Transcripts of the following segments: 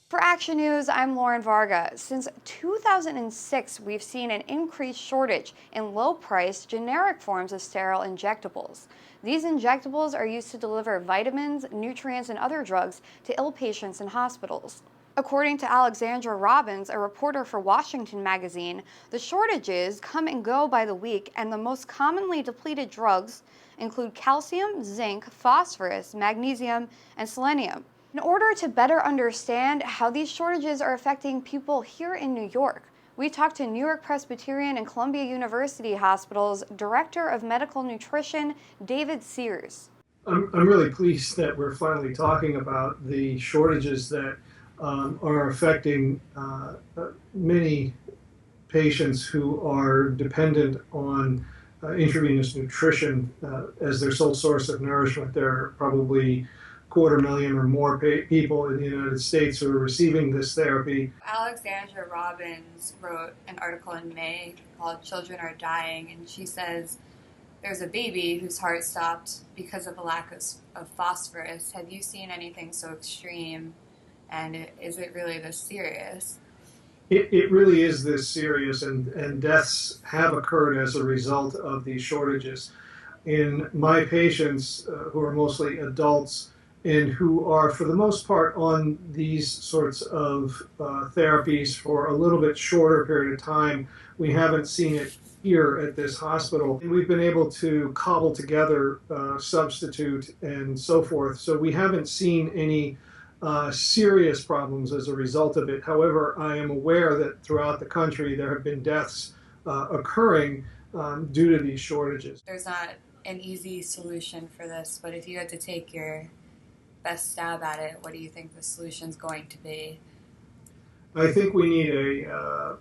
For Action News, I'm Lauren Varga. Since 2006, we've seen an increased shortage in low-priced generic forms of sterile injectables. These injectables are used to deliver vitamins, nutrients, and other drugs to ill patients in hospitals. According to Alexandra Robbins, a reporter for Washington Magazine, the shortages come and go by the week, and the most commonly depleted drugs include calcium, zinc, phosphorus, magnesium, and selenium. In order to better understand how these shortages are affecting people here in New York, we talked to New York Presbyterian and Columbia University Hospital's Director of Medical Nutrition, David Sears. I'm really pleased that we're finally talking about the shortages that are affecting many patients who are dependent on intravenous nutrition as their sole source of nourishment. There are probably 250,000 or more people in the United States who are receiving this therapy. Alexandra Robbins wrote an article in May called Children Are Dying, and she says there's a baby whose heart stopped because of a lack of phosphorus. Have you seen anything so extreme, and is it really this serious? It really is this serious, and deaths have occurred as a result of these shortages. In my patients, who are mostly adults and who are, for the most part, on these sorts of therapies for a little bit shorter period of time, we haven't seen it here at this hospital. And we've been able to cobble together substitute and so forth. So we haven't seen any serious problems as a result of it. However, I am aware that throughout the country there have been deaths occurring due to these shortages. There's not an easy solution for this, but if you had to take your best stab at it, what do you think the solution's going to be? I think we need a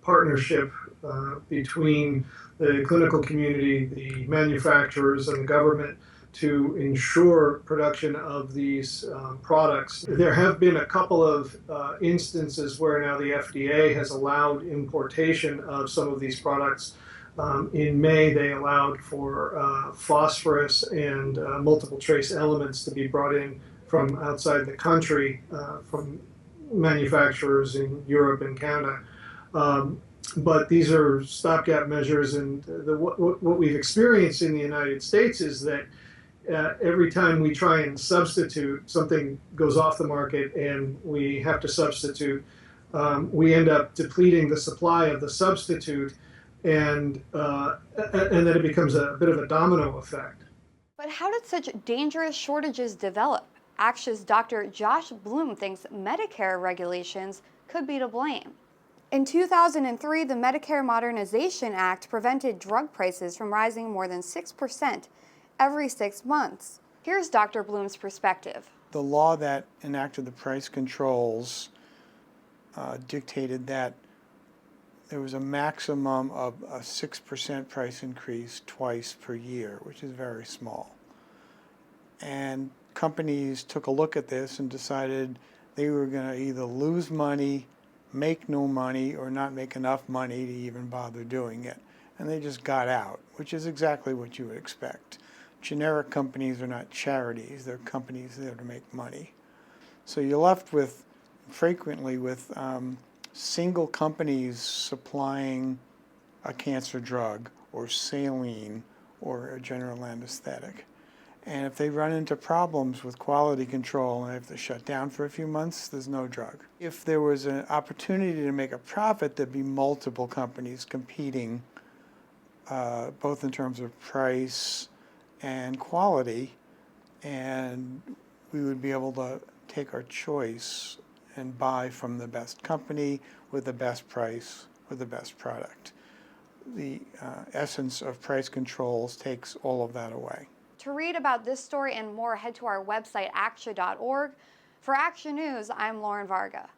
partnership between the clinical community, the manufacturers, and the government to ensure production of these products. There have been a couple of instances where now the FDA has allowed importation of some of these products. In May, they allowed for phosphorus and multiple trace elements to be brought in from outside the country, from manufacturers in Europe and Canada. But these are stopgap measures, and what we've experienced in the United States is that every time we try and substitute, something goes off the market and we have to substitute, we end up depleting the supply of the substitute, and then it becomes a bit of a domino effect. But how did such dangerous shortages develop? ACTIA's Dr. Josh Bloom thinks Medicare regulations could be to blame. In 2003, the Medicare Modernization Act prevented drug prices from rising more than 6% every 6 months. Here's Dr. Bloom's perspective. The law that enacted the price controls dictated that there was a maximum of a 6% price increase twice per year, which is very small. And companies took a look at this and decided they were going to either lose money, make no money, or not make enough money to even bother doing it. And they just got out, which is exactly what you would expect. Generic companies are not charities, they're companies there to make money. So you're left with, frequently with single companies supplying a cancer drug or saline or a general anesthetic. And if they run into problems with quality control and they have to shut down for a few months, there's no drug. If there was an opportunity to make a profit, there'd be multiple companies competing, both in terms of price and quality, and we would be able to take our choice and buy from the best company with the best price with the best product. The essence of price controls takes all of that away. To read about this story and more, head to our website, actia.org. For Action News, I'm Lauren Varga.